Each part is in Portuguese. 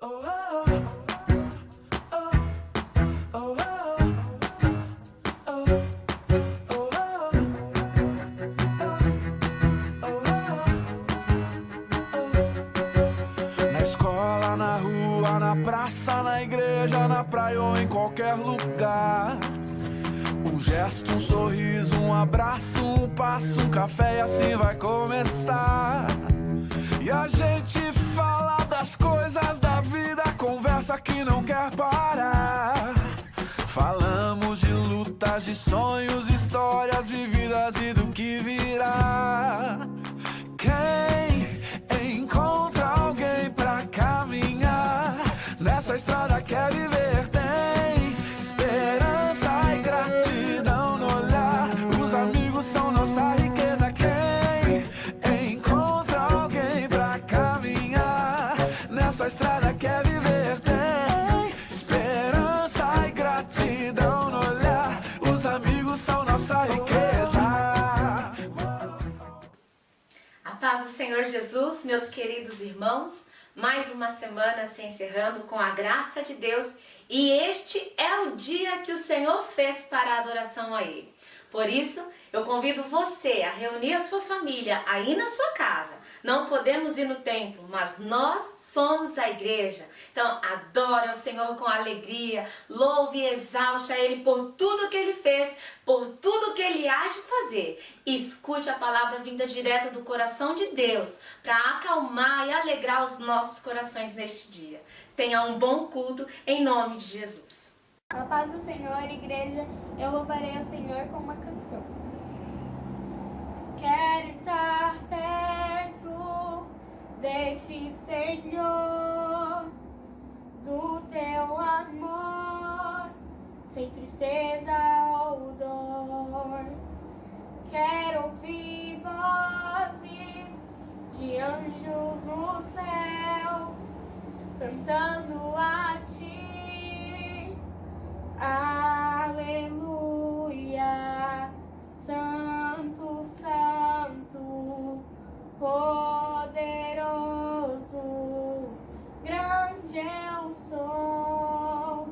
Na escola, na rua, na praça, na igreja, na praia ou em qualquer lugar. Um gesto, um sorriso, um abraço, um passo, um café e assim vai começar. E a gente fala das coisas da vida, conversa que não quer parar. Falamos de lutas, de sonhos, histórias vividas e do que virá. Quem encontra alguém pra caminhar nessa estrada quer viver, tem esperança e gratidão no olhar. Os amigos são nossa riqueza. Quem encontra alguém pra caminhar nessa estrada quer viver, tem esperança e gratidão no olhar. Os amigos são nossa riqueza. A paz do Senhor Jesus, meus queridos irmãos, mais uma semana se encerrando com a graça de Deus, e este é o dia que o Senhor fez para a adoração a Ele. Por isso, eu convido você a reunir a sua família aí na sua casa. Não podemos ir no templo, mas nós somos a igreja. Então, adore ao Senhor com alegria, louve e exalte a Ele por tudo que Ele fez, por tudo que Ele há de fazer. Escute a palavra vinda direto do coração de Deus, para acalmar e alegrar os nossos corações neste dia. Tenha um bom culto em nome de Jesus. A paz do Senhor, igreja, eu louvarei ao Senhor com uma canção. Quero estar perto de ti, Senhor, do teu amor, sem tristeza ou dor. Quero ouvir vozes de anjos no céu, cantando a ti. Aleluia, Santo, Santo, poderoso, grande eu sou,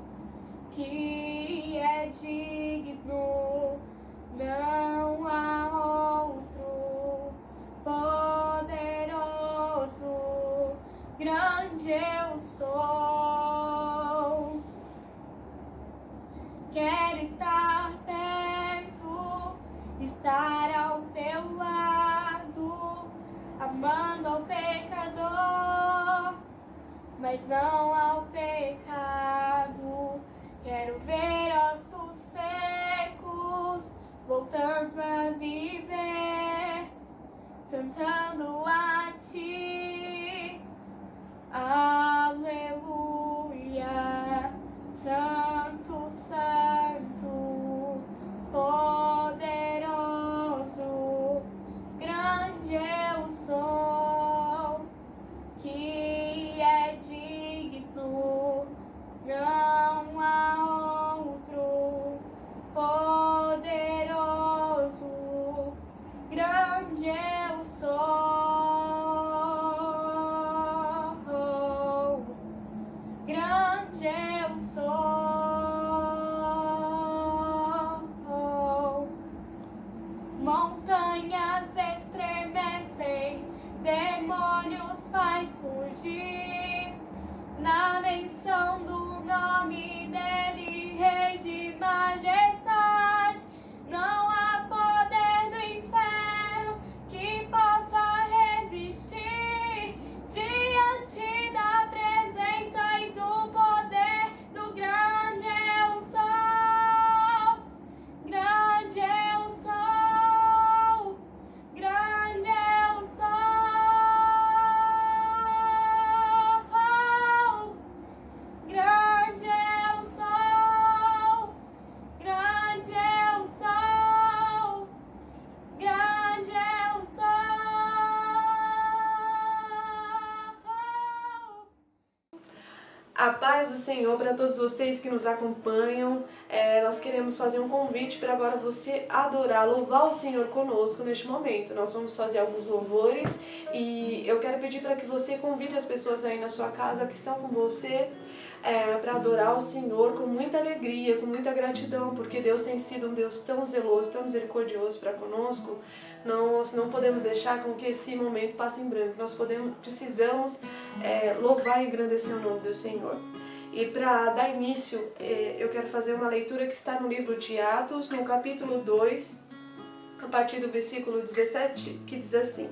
que é digno, não há outro, poderoso, grande eu sou. Quero estar perto, estar ao teu lado, amando ao pecador, mas não ao pecado. Quero ver ossos secos voltando a viver, cantando a ti. Aleluia, Santo, Santo, poderoso, grande eu sou, que é digno, não há outro, poderoso, grande eu sou, grande eu sou. Montanhas estremecem, demônios faz fugir, na menção do nome dele, Rei de majestade. Não há poder no inferno que possa resistir diante da presença e do poder do grande eu sou, grande eu sou, grande eu sou, grande eu sou. A paz do Senhor para todos vocês que nos acompanham. Nós queremos fazer um convite para agora você adorar, louvar o Senhor conosco neste momento. Nós vamos fazer alguns louvores e eu quero pedir para que você convide as pessoas aí na sua casa que estão com você para adorar o Senhor com muita alegria, com muita gratidão, porque Deus tem sido um Deus tão zeloso, tão misericordioso para conosco. Nós não podemos deixar com que esse momento passe em branco. Nós precisamos louvar e engrandecer o nome do Senhor. E para dar início, eu quero fazer uma leitura que está no livro de Atos, no capítulo 2, a partir do versículo 17, que diz assim: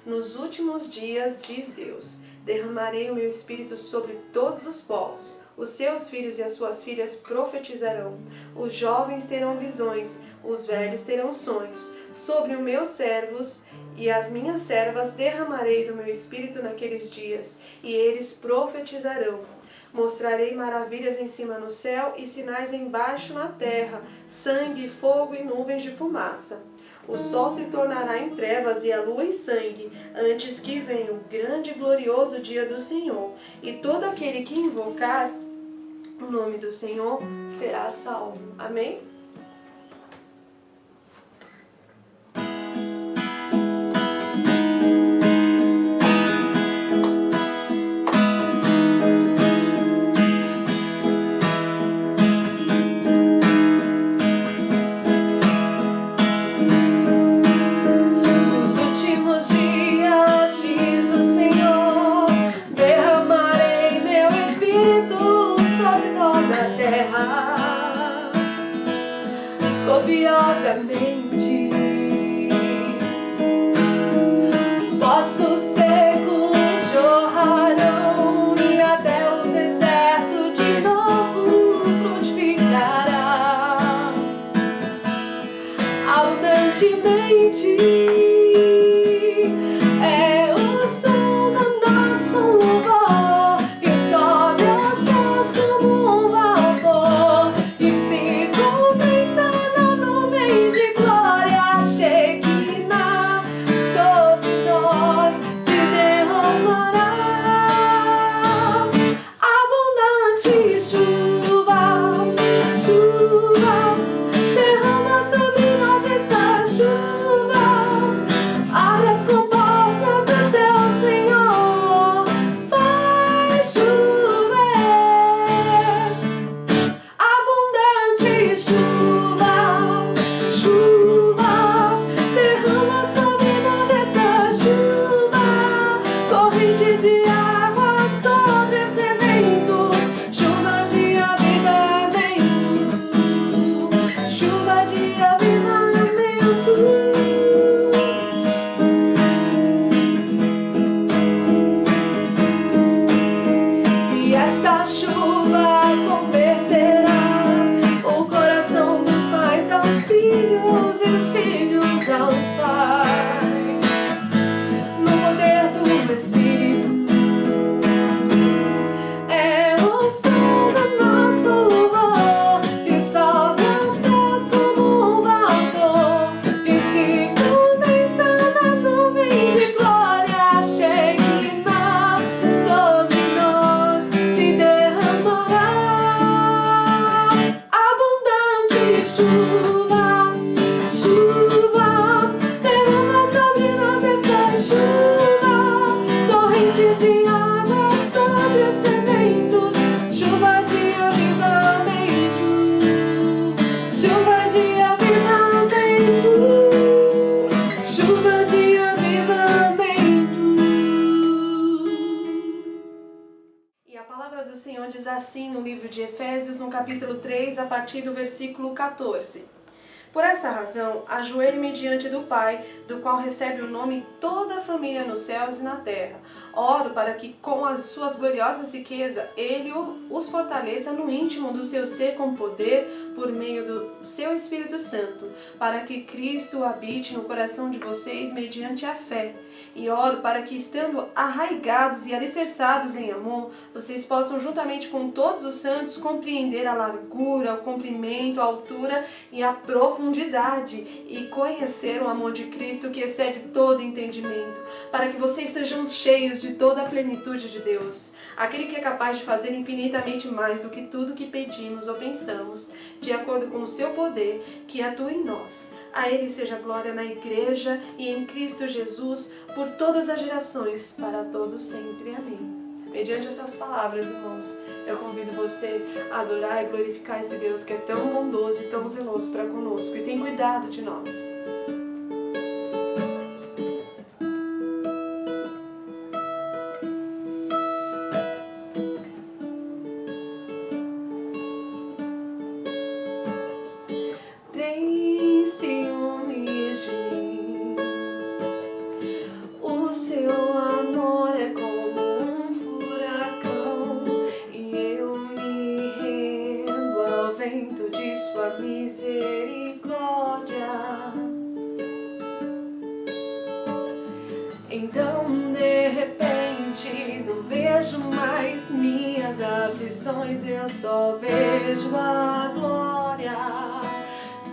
Nos últimos dias, diz Deus, derramarei o meu espírito sobre todos os povos. Os seus filhos e as suas filhas profetizarão. Os jovens terão visões, os velhos terão sonhos. Sobre os meus servos e as minhas servas derramarei do meu espírito naqueles dias, e eles profetizarão. Mostrarei maravilhas em cima no céu e sinais embaixo na terra, sangue, fogo e nuvens de fumaça. O sol se tornará em trevas e a lua em sangue, antes que venha o grande e glorioso dia do Senhor. E todo aquele que invocar o nome do Senhor será salvo. Amém? Copiosamente, poços secos jorrarão e até o deserto de novo frutificará abundantemente. É o som do nosso louvor que sobe aos céus como um vapor e se condensa na nuvem de glória. Shekinah sobre nós se derramará abundante chuva, chuva, derrama sobre nós esta chuva. Abre as comportas do céu, Senhor, faz chover abundante chuva, chuva, derrama sobre nós esta chuva, corrente de água sobre os sedentos, chuva de avivamento, chuva de avivamento. E esta chuva converterá o coração dos pais aos filhos e dos filhos aos pais, no poder do Espírito. É o som do nosso louvor que sobe aos céus como um vapor e se condensa na nuvem de glória. Shekinah sobre nós se derramará abundante chuva, chuva, derrama sobre nós esta chuva, corrente de água sobre os sedentos, chuva de avivamento, chuva de avivamento, chuva de avivamento. E a palavra do Senhor diz assim no livro de Efésios, no capítulo 3, a partir do versículo 14. Por essa razão, ajoelhe-me diante do Pai, do qual recebe o nome toda a família nos céus e na terra. Oro para que, com as suas gloriosas riquezas, Ele os fortaleça no íntimo do seu ser com poder, por meio do seu Espírito Santo, para que Cristo habite no coração de vocês mediante a fé. E oro para que, estando arraigados e alicerçados em amor, vocês possam, juntamente com todos os santos, compreender a largura, o comprimento, a altura e a profundidade profundidade e conhecer o amor de Cristo que excede todo entendimento, para que vocês sejam cheios de toda a plenitude de Deus, aquele que é capaz de fazer infinitamente mais do que tudo que pedimos ou pensamos, de acordo com o seu poder que atua em nós. A Ele seja glória na Igreja e em Cristo Jesus por todas as gerações, para todos sempre. Amém. Mediante essas palavras, irmãos, eu convido você a adorar e glorificar esse Deus que é tão bondoso e tão zeloso para conosco e tem cuidado de nós. Tem ciúmes de mim, o seu amor é como um furacão e eu me rendo ao vento de sua misericórdia. Então de repente não vejo mais minhas aflições, eu só vejo a glória.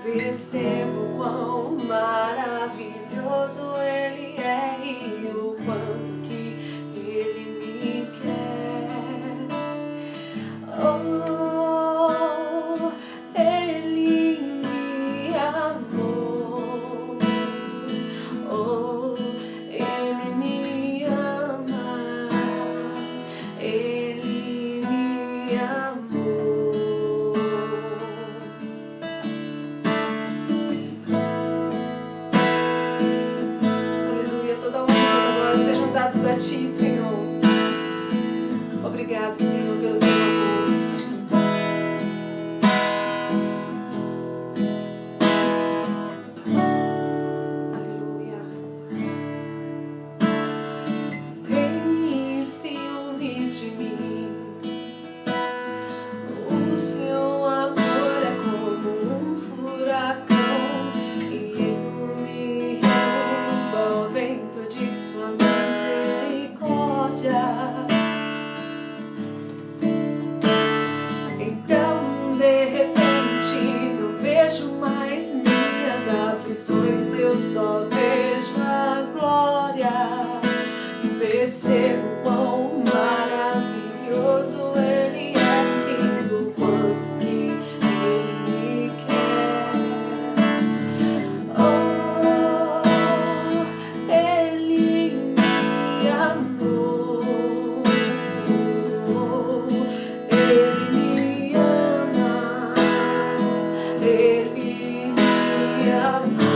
Percebo quão maravilhoso Ele é e o quanto que Ele me quer. Oh, Ele me amou. Oh, Ele me ama. Ele me amou. A Ti, Senhor. Obrigado, Senhor, pelo Teu amor. Aleluia. Tem ciúmes de mim, o Seu amor é como um furacão e eu me rendo ao vento de Sua misericórdia. Então de repente não vejo mais minhas aflições, eu só vejo a glória. Percebo quão maravilhoso Ele é e o quanto que Ele me quer. Oh, Ele me amou. Ele me ama. Ele me amou.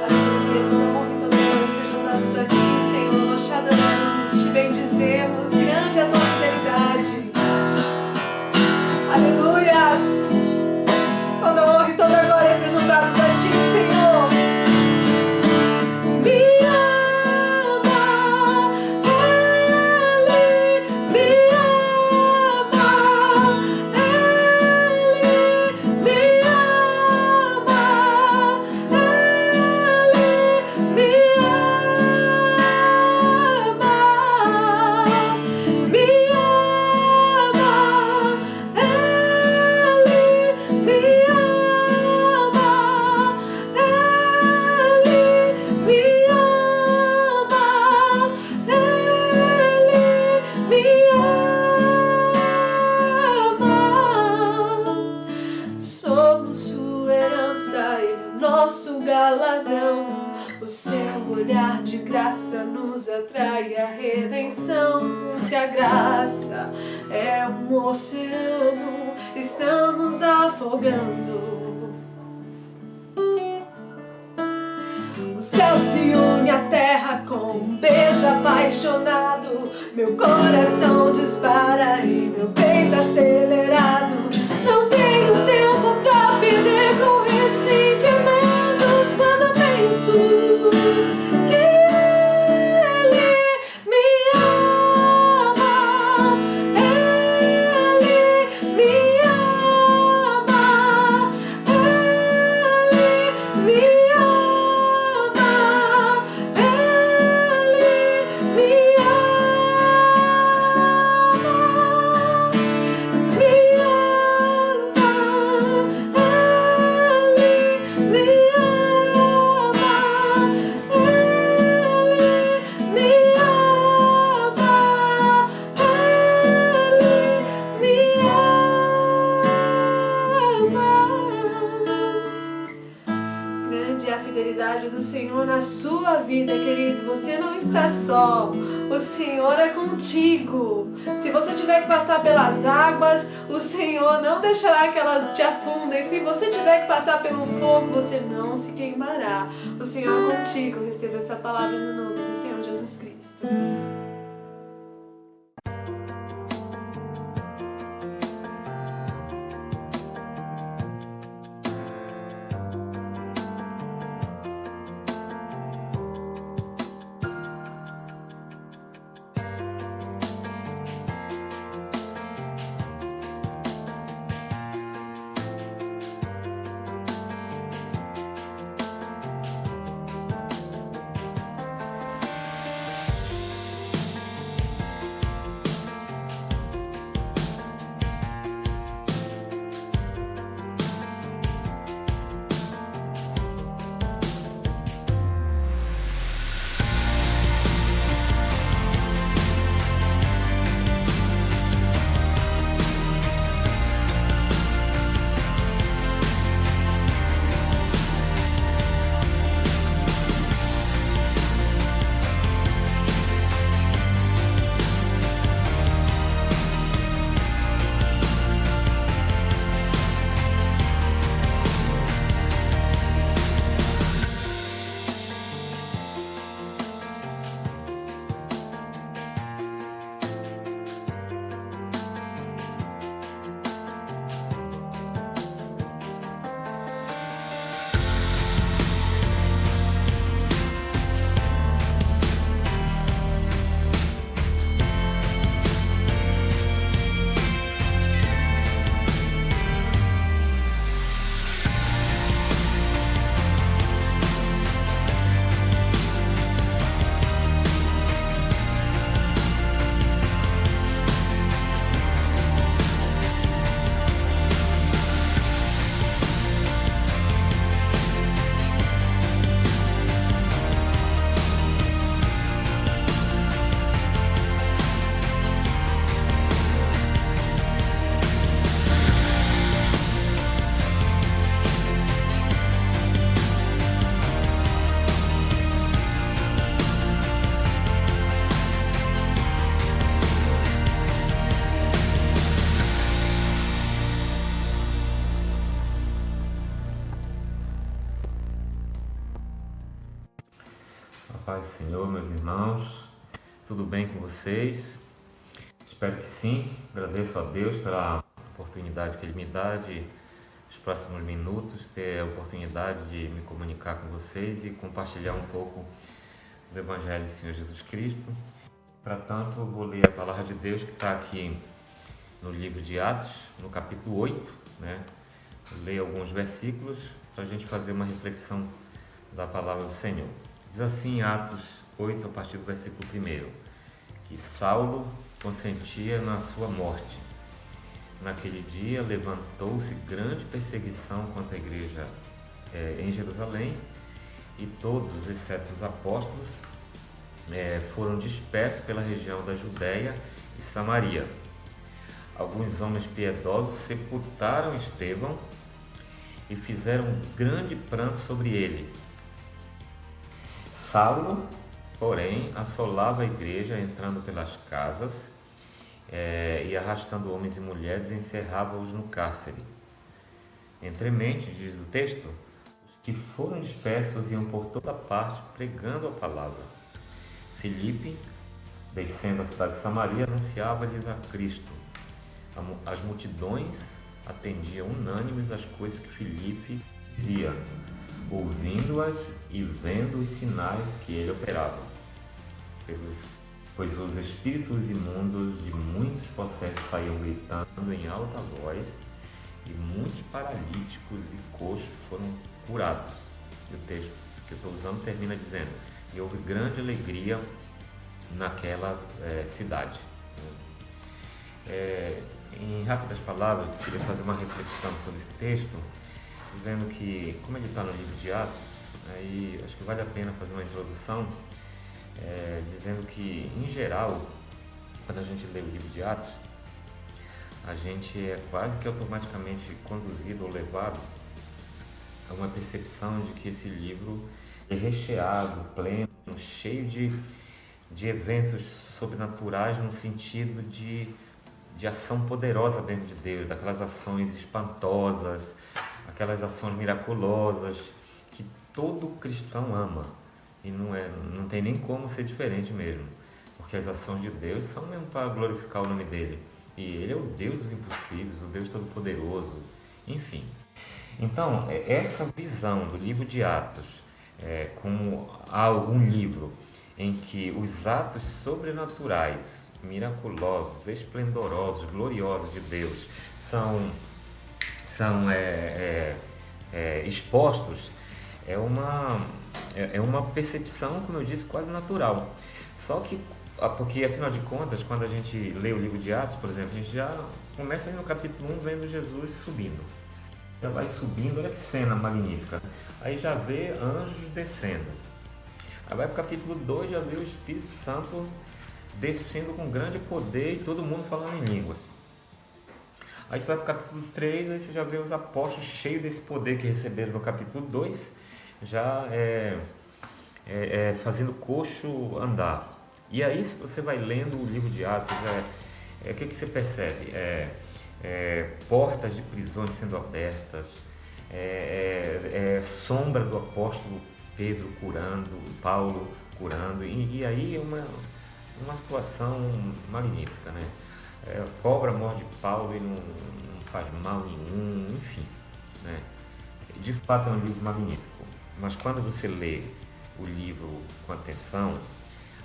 Aleluia, todo amor e toda glória sejam dados a Ti, Senhor. Nós te adoramos, te bendizemos, grande é a Tua fidelidade. Aleluias! Toda honra e toda glória sejam dados a Ti, Senhor. Me ama, Ele me ama, Ele me ama, Ele me ama, me Somos Sua herança, Ele é nosso galardão. O Seu olhar de graça nos atrai à redenção. Se a graça é um oceano, estamos afogando. O céu se une à terra com um beijo apaixonado. Meu coração dispara e meu peito acelerado. Não tenho tempo pra perder com ressentimentos quando penso que Ele me ama. Ele me ama. Ele me ama. Ele me ama. vida, querido. Você não está só. O Senhor é contigo. Se você tiver que passar pelas águas, o Senhor não deixará que elas te afundem. Se você tiver que passar pelo fogo, você não se queimará. O Senhor é contigo. Receba essa palavra no nome do Senhor Jesus Cristo. Paz do Senhor, meus irmãos, tudo bem com vocês? Espero que sim. Agradeço a Deus pela oportunidade que Ele me dá de, nos próximos minutos, ter a oportunidade de me comunicar com vocês e compartilhar um pouco do Evangelho do Senhor Jesus Cristo. Para tanto, eu vou ler a palavra de Deus que está aqui no livro de Atos, no capítulo 8, né? Ler alguns versículos para a gente fazer uma reflexão da palavra do Senhor. Diz assim, Atos 8, a partir do versículo 1, que Saulo consentia na sua morte. Naquele dia levantou-se grande perseguição contra a igreja em Jerusalém, e todos, exceto os apóstolos, foram dispersos pela região da Judéia e Samaria. Alguns homens piedosos sepultaram Estevão e fizeram um grande pranto sobre ele. Saulo, porém, assolava a igreja, entrando pelas casas e arrastando homens e mulheres, encerrava-os no cárcere. Entremente, diz o texto, os que foram dispersos iam por toda parte pregando a palavra. Filipe, descendo a cidade de Samaria, anunciava-lhes a Cristo. As multidões atendiam unânimes às coisas que Filipe dizia, ouvindo-as e vendo os sinais que ele operava. Pois os espíritos imundos de muitos possessos saíam gritando em alta voz, e muitos paralíticos e coxos foram curados. E o texto que eu estou usando termina dizendo, e houve grande alegria naquela cidade. Em rápidas palavras, eu queria fazer uma reflexão sobre esse texto, dizendo que, como ele está no livro de Atos, aí acho que vale a pena fazer uma introdução, dizendo que, em geral, quando a gente lê o livro de Atos, a gente é quase que automaticamente conduzido ou levado a uma percepção de que esse livro recheado, pleno, cheio de eventos sobrenaturais no sentido de ação poderosa dentro de Deus, daquelas ações espantosas, aquelas ações miraculosas que todo cristão ama. E não tem nem como ser diferente mesmo, porque as ações de Deus são mesmo para glorificar o nome dele. E ele é o Deus dos impossíveis, o Deus todo-poderoso, enfim. Então, essa visão do livro de Atos, como algum livro em que os atos sobrenaturais, miraculosos, esplendorosos, gloriosos de Deus são expostos, é uma percepção, como eu disse, quase natural. Só que, porque afinal de contas, quando a gente lê o livro de Atos, por exemplo, a gente já começa aí no capítulo 1 vendo Jesus subindo. Já vai subindo, olha que cena magnífica. Aí já vê anjos descendo. Aí vai para o capítulo 2, já vê o Espírito Santo descendo com grande poder e todo mundo falando em línguas. Aí você vai para o capítulo 3, aí você já vê os apóstolos cheios desse poder que receberam no capítulo 2, já fazendo coxo andar. E aí, se você vai lendo o livro de Atos, o que você percebe? Portas de prisões sendo abertas, sombra do apóstolo Pedro curando, Paulo curando, e aí é uma situação magnífica, né? Cobra morde Paulo e não faz mal nenhum, enfim, né? De fato é um livro magnífico, mas quando você lê o livro com atenção,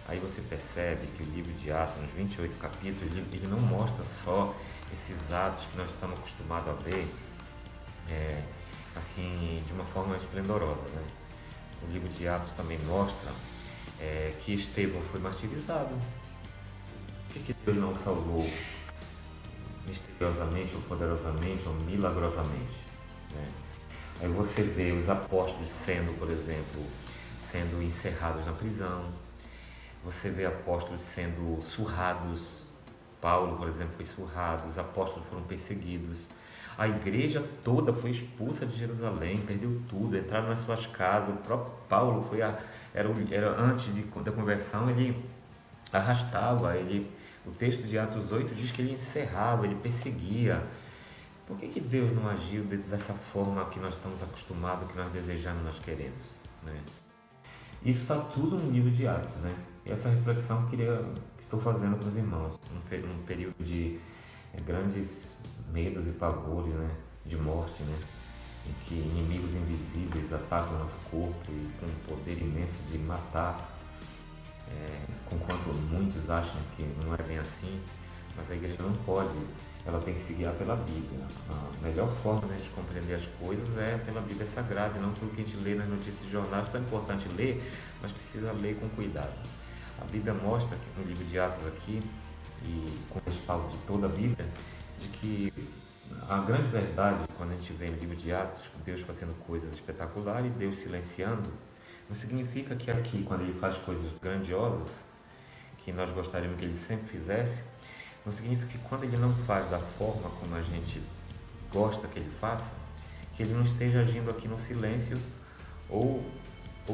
aí você percebe que o livro de Atos, nos 28 capítulos, ele não mostra só esses atos que nós estamos acostumados a ver assim, de uma forma esplendorosa, né? O livro de Atos também mostra que Estevão foi martirizado. Por que Deus não o salvou misteriosamente, ou poderosamente, ou milagrosamente, né? Aí você vê os apóstolos sendo, por exemplo, sendo encerrados na prisão. Você vê apóstolos sendo surrados. Paulo, por exemplo, foi surrado. Os apóstolos foram perseguidos. A igreja toda foi expulsa de Jerusalém, perdeu tudo, entraram nas suas casas. O próprio Paulo era antes da conversão, ele arrastava, o texto de Atos 8 diz que ele encerrava, ele perseguia. Por que Deus não agiu dessa forma que nós estamos acostumados, que nós desejamos, nós queremos, né? Isso está tudo no livro de Atos, né? E essa reflexão que estou fazendo com os irmãos, num período de grandes medos e pavores, né? De morte, né? Em que inimigos invisíveis atacam o nosso corpo e com um poder imenso de matar, conquanto muitos acham que não é bem assim, mas a igreja não pode, ela tem que se guiar pela Bíblia. A melhor forma, né, de compreender as coisas é pela Bíblia Sagrada, e não pelo que a gente lê nas notícias de jornais. É importante ler, mas precisa ler com cuidado. A Bíblia mostra que no livro de Atos aqui, e com o respaldo de toda a Bíblia, de que a grande verdade, quando a gente vê no livro de Atos, Deus fazendo coisas espetaculares e Deus silenciando, não significa que aqui, quando ele faz coisas grandiosas, que nós gostaríamos que ele sempre fizesse, não significa que quando ele não faz da forma como a gente gosta que ele faça, que ele não esteja agindo aqui no silêncio ou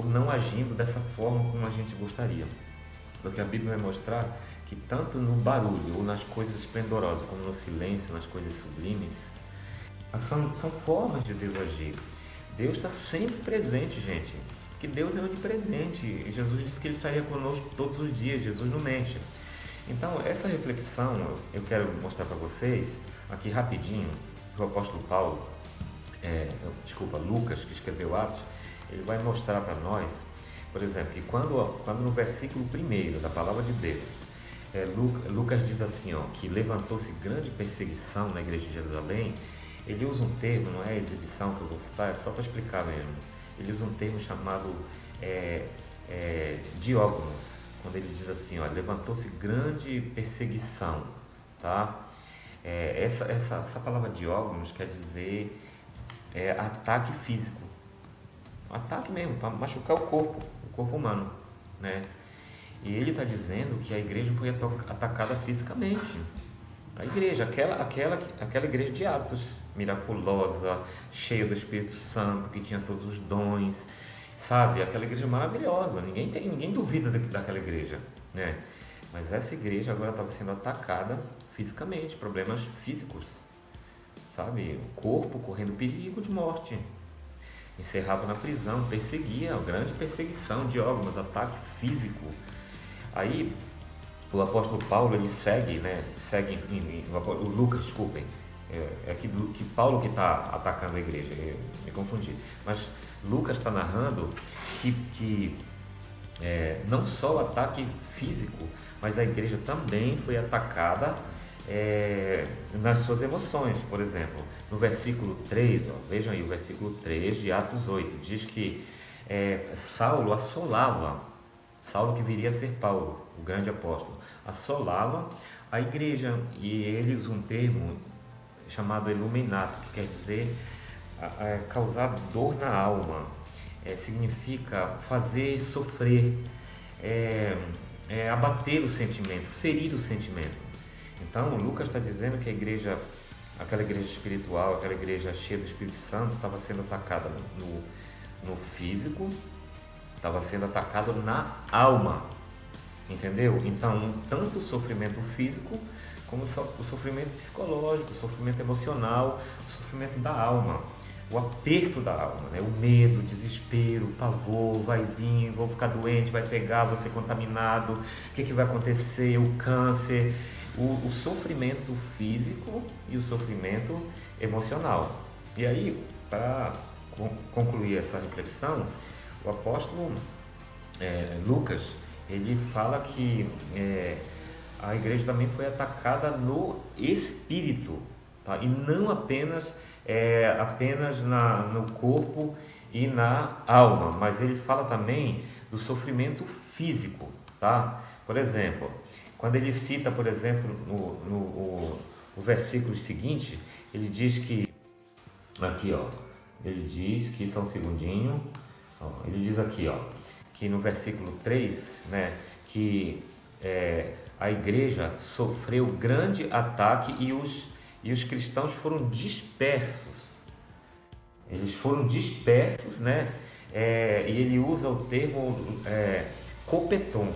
não agindo dessa forma como a gente gostaria. Porque a Bíblia vai mostrar que tanto no barulho ou nas coisas esplendorosas, como no silêncio, nas coisas sublimes, são formas de Deus agir. Deus está sempre presente, gente. Que Deus é onipresente. Jesus disse que Ele estaria conosco todos os dias. Jesus não mente. Então, essa reflexão eu quero mostrar para vocês aqui rapidinho. O apóstolo Lucas, que escreveu Atos, ele vai mostrar para nós, por exemplo, que quando no versículo 1 da palavra de Deus, Lucas diz assim, que levantou-se grande perseguição na igreja de Jerusalém. Ele usa um termo, não é exibição que eu vou citar, é só para explicar mesmo. Ele usa um termo chamado diógonos, quando ele diz assim, levantou-se grande perseguição, tá? Essa palavra diógonos quer dizer ataque físico, ataque mesmo, para machucar o corpo humano, né? E ele está dizendo que a igreja foi atacada fisicamente. A igreja, aquela igreja de Atos, miraculosa, cheia do Espírito Santo, que tinha todos os dons, sabe? Aquela igreja maravilhosa, ninguém duvida daquela igreja, né? Mas essa igreja agora estava sendo atacada fisicamente, problemas físicos, sabe? O corpo correndo perigo de morte. Encerrava na prisão, perseguia, grande perseguição, diógenes, ataque físico. Aí o apóstolo Paulo, ele segue o Lucas, desculpem, que Paulo que está atacando a igreja, eu me confundi, mas Lucas está narrando que não só o ataque físico, mas a igreja também foi atacada nas suas emoções. Por exemplo, no versículo 3, vejam aí o versículo 3 de Atos 8, diz que Saulo assolava, Saulo que viria a ser Paulo, o grande apóstolo, assolava a igreja, e ele usa um termo chamado iluminato, que quer dizer causar dor na alma, significa fazer sofrer, abater o sentimento, ferir o sentimento. Então Lucas está dizendo que a igreja, aquela igreja espiritual, aquela igreja cheia do Espírito Santo, estava sendo atacada no físico, estava sendo atacada na alma, entendeu? Então, tanto o sofrimento físico como o sofrimento psicológico, o sofrimento emocional, o sofrimento da alma, o aperto da alma, né? O medo, o desespero, o pavor, vai vir, vou ficar doente, vai pegar, vou ser contaminado, o que vai acontecer, o câncer, o sofrimento físico e o sofrimento emocional. E aí, para concluir essa reflexão, o apóstolo Lucas, ele fala que a igreja também foi atacada no espírito, tá? E não apenas no corpo e na alma, mas ele fala também do sofrimento físico, tá? Por exemplo, quando ele cita, por exemplo, no versículo seguinte, ele diz que, aqui ele diz que, só um segundinho, ele diz aqui, que no versículo 3, né, que a igreja sofreu grande ataque e os cristãos foram dispersos. Eles foram dispersos, né? E ele usa o termo copeton,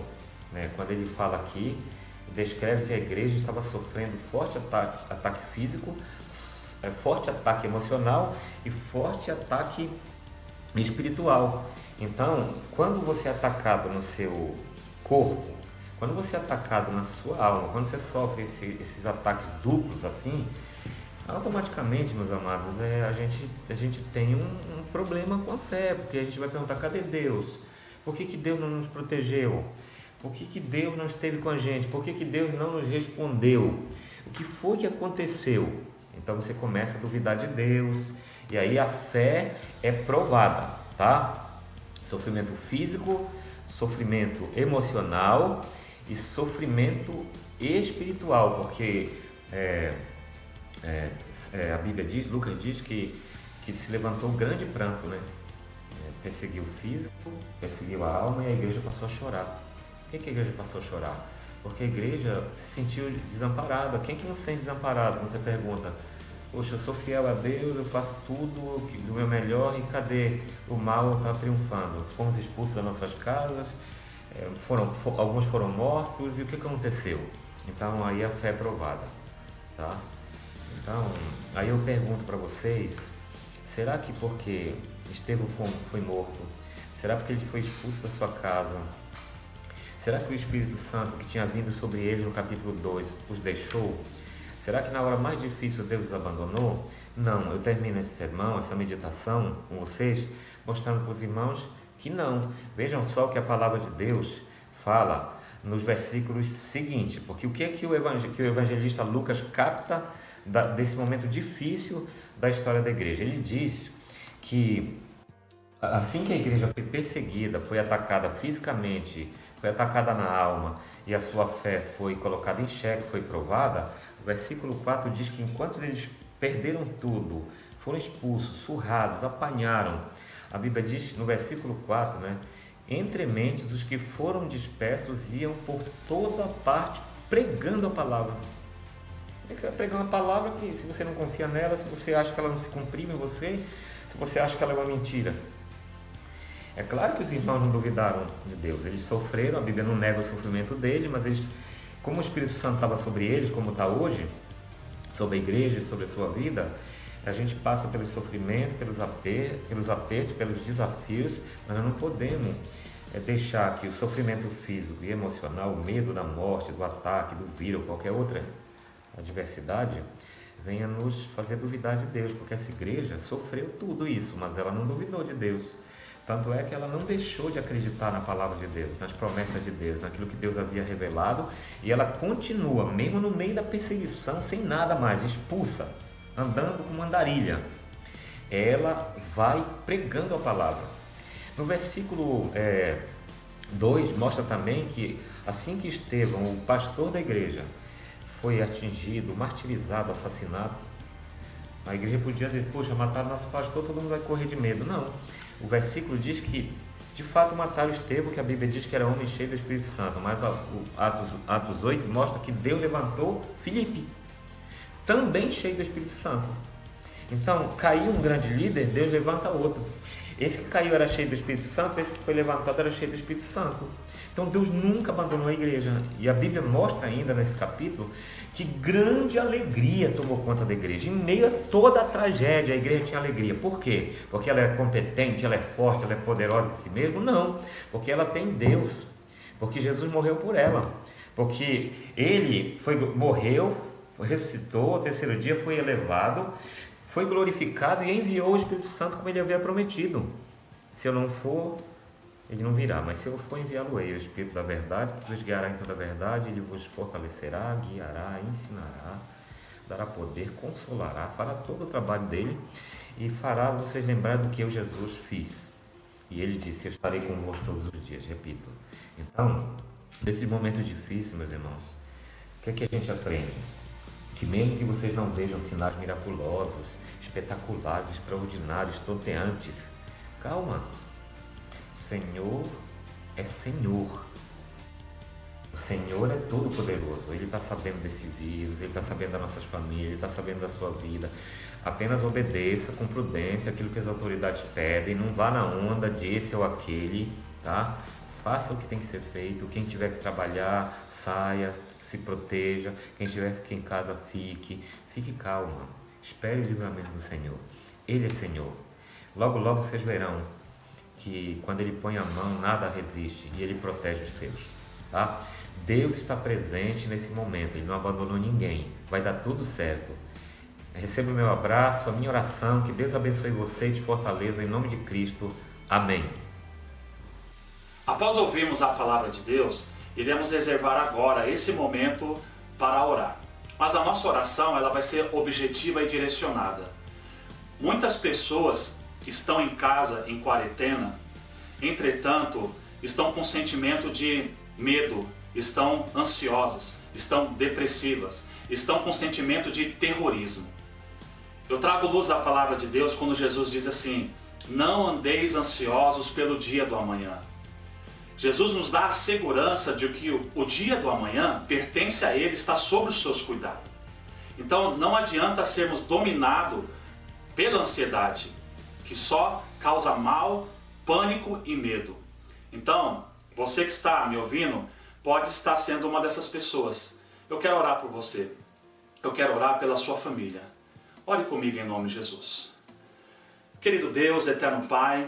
né? Quando ele fala aqui, descreve que a igreja estava sofrendo forte ataque físico, forte ataque emocional e forte ataque espiritual. Então, quando você é atacado no seu corpo, quando você é atacado na sua alma, quando você sofre esses ataques duplos assim, automaticamente, meus amados, a gente tem um problema com a fé, porque a gente vai perguntar: cadê Deus? Por que Deus não nos protegeu? Por que Deus não esteve com a gente? Por que Deus não nos respondeu? O que foi que aconteceu? Então você começa a duvidar de Deus, e aí a fé é provada, tá? Sofrimento físico, sofrimento emocional e sofrimento espiritual, porque a Bíblia diz, Lucas diz que se levantou um grande pranto, né? Perseguiu o físico, perseguiu a alma, e a igreja passou a chorar. Por que a igreja passou a chorar? Porque a igreja se sentiu desamparada. Quem que não se sente desamparado? Quando você pergunta: poxa, eu sou fiel a Deus, eu faço tudo do meu melhor, e cadê? O mal está triunfando. Fomos expulsos das nossas casas, alguns foram mortos, e o que aconteceu? Então aí a fé é provada, tá? Então, aí eu pergunto para vocês: será que porque Estevão foi morto, será porque ele foi expulso da sua casa, será que o Espírito Santo que tinha vindo sobre ele no capítulo 2 os deixou? Será que na hora mais difícil Deus os abandonou? Não, eu termino esse sermão, essa meditação com vocês, mostrando para os irmãos que não. Vejam só o que a palavra de Deus fala nos versículos seguintes, porque o que é que o evangelista Lucas capta desse momento difícil da história da igreja? Ele diz que assim que a igreja foi perseguida, foi atacada fisicamente, foi atacada na alma, e a sua fé foi colocada em xeque, foi provada, o versículo 4 diz que enquanto eles perderam tudo, foram expulsos, surrados, apanharam, a Bíblia diz no versículo 4, né? Entre mentes os que foram dispersos iam por toda parte pregando a palavra. Você vai pregar uma palavra que, se você não confia nela, se você acha que ela não se cumpriu em você, se você acha que ela é uma mentira. É claro que os irmãos não duvidaram de Deus, eles sofreram, a Bíblia não nega o sofrimento deles, mas eles, como o Espírito Santo estava sobre eles, como está hoje, sobre a igreja e sobre a sua vida, a gente passa pelo sofrimento, pelos apertos, pelos desafios, mas nós não podemos deixar que o sofrimento físico e emocional, o medo da morte, do ataque, do vírus, qualquer outra adversidade, venha nos fazer duvidar de Deus, porque essa igreja sofreu tudo isso, mas ela não duvidou de Deus. Tanto é que ela não deixou de acreditar na palavra de Deus, nas promessas de Deus, naquilo que Deus havia revelado, e ela continua, mesmo no meio da perseguição, sem nada mais, expulsa, andando como andarilha. Ela vai pregando a palavra. No versículo 2 mostra também que assim que Estevão, o pastor da igreja, foi atingido, martirizado, assassinado, a igreja podia dizer, poxa, mataram nosso pastor, todo mundo vai correr de medo. Não, o versículo diz que de fato mataram Estevão, que a Bíblia diz que era homem cheio do Espírito Santo, mas o Atos 8 mostra que Deus levantou Filipe, também cheio do Espírito Santo. Então, caiu um grande líder, Deus levanta outro. Esse que caiu era cheio do Espírito Santo, esse que foi levantado era cheio do Espírito Santo. Então Deus nunca abandonou a igreja. E a Bíblia mostra ainda nesse capítulo que grande alegria tomou conta da igreja. Em meio a toda a tragédia, a igreja tinha alegria. Por quê? Porque ela é competente, ela é forte, ela é poderosa em si mesma? Não, porque ela tem Deus. Porque Jesus morreu por ela. Porque Ele morreu, ressuscitou, ao terceiro dia foi elevado, foi glorificado e enviou o Espírito Santo como Ele havia prometido. Se eu não for, Ele não virá, mas se eu for, enviá-lo-ei, o Espírito da verdade, que vos guiará em toda a verdade, Ele vos fortalecerá, guiará, ensinará, dará poder, consolará, fará todo o trabalho dele e fará vocês lembrar do que eu, Jesus, fiz. E Ele disse, eu estarei convosco todos os dias, repito. Então, nesses momentos difíceis, meus irmãos, o que é que a gente aprende? Que mesmo que vocês não vejam sinais miraculosos, espetaculares, extraordinários, tonteantes, calma. Senhor é Senhor. O Senhor é todo poderoso. Ele está sabendo desse vírus, Ele está sabendo das nossas famílias, Ele está sabendo da sua vida. Apenas obedeça com prudência aquilo que as autoridades pedem. Não vá na onda de esse ou aquele, tá? Faça o que tem que ser feito. Quem tiver que trabalhar, saia, se proteja. Quem tiver que ficar em casa, fique. Fique calma. Espere o livramento do Senhor. Ele é Senhor. Logo, logo vocês verão que quando Ele põe a mão, nada resiste e Ele protege os seus, tá? Deus está presente nesse momento, Ele não abandonou ninguém, vai dar tudo certo. Receba o meu abraço, a minha oração, que Deus abençoe você e te fortaleça em nome de Cristo. Amém. Após ouvirmos a palavra de Deus, iremos reservar agora esse momento para orar. Mas a nossa oração ela vai ser objetiva e direcionada. Muitas pessoas que estão em casa, em quarentena, entretanto, estão com sentimento de medo, estão ansiosas, estão depressivas, estão com sentimento de terrorismo. Eu trago luz à palavra de Deus quando Jesus diz assim, não andeis ansiosos pelo dia do amanhã. Jesus nos dá a segurança de que o dia do amanhã pertence a Ele, está sob os seus cuidados. Então não adianta sermos dominados pela ansiedade, que só causa mal, pânico e medo. Então, você que está me ouvindo, pode estar sendo uma dessas pessoas. Eu quero orar por você. Eu quero orar pela sua família. Ore comigo em nome de Jesus. Querido Deus, eterno Pai,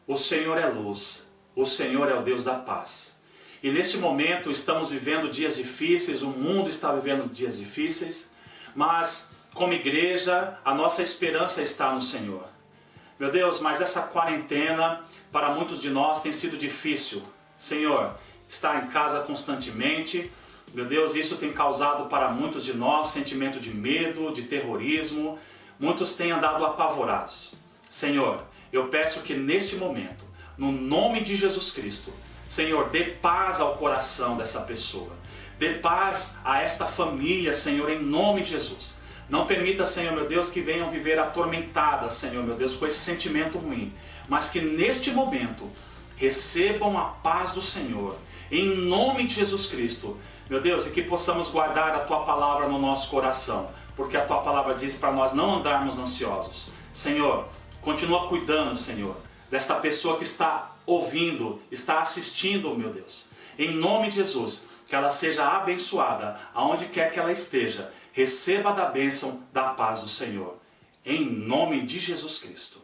o Senhor é luz. O Senhor é o Deus da paz. E neste momento estamos vivendo dias difíceis, o mundo está vivendo dias difíceis, mas como igreja, a nossa esperança está no Senhor. Meu Deus, mas essa quarentena para muitos de nós tem sido difícil. Senhor, estar em casa constantemente, meu Deus, isso tem causado para muitos de nós sentimento de medo, de terrorismo. Muitos têm andado apavorados. Senhor, eu peço que neste momento, no nome de Jesus Cristo, Senhor, dê paz ao coração dessa pessoa. Dê paz a esta família, Senhor, em nome de Jesus. Não permita, Senhor, meu Deus, que venham viver atormentadas, Senhor, meu Deus, com esse sentimento ruim. Mas que neste momento recebam a paz do Senhor, em nome de Jesus Cristo. Meu Deus, e que possamos guardar a Tua palavra no nosso coração, porque a Tua palavra diz para nós não andarmos ansiosos. Senhor, continua cuidando, Senhor, desta pessoa que está ouvindo, está assistindo, meu Deus. Em nome de Jesus, que ela seja abençoada, aonde quer que ela esteja. Receba da bênção da paz do Senhor. Em nome de Jesus Cristo.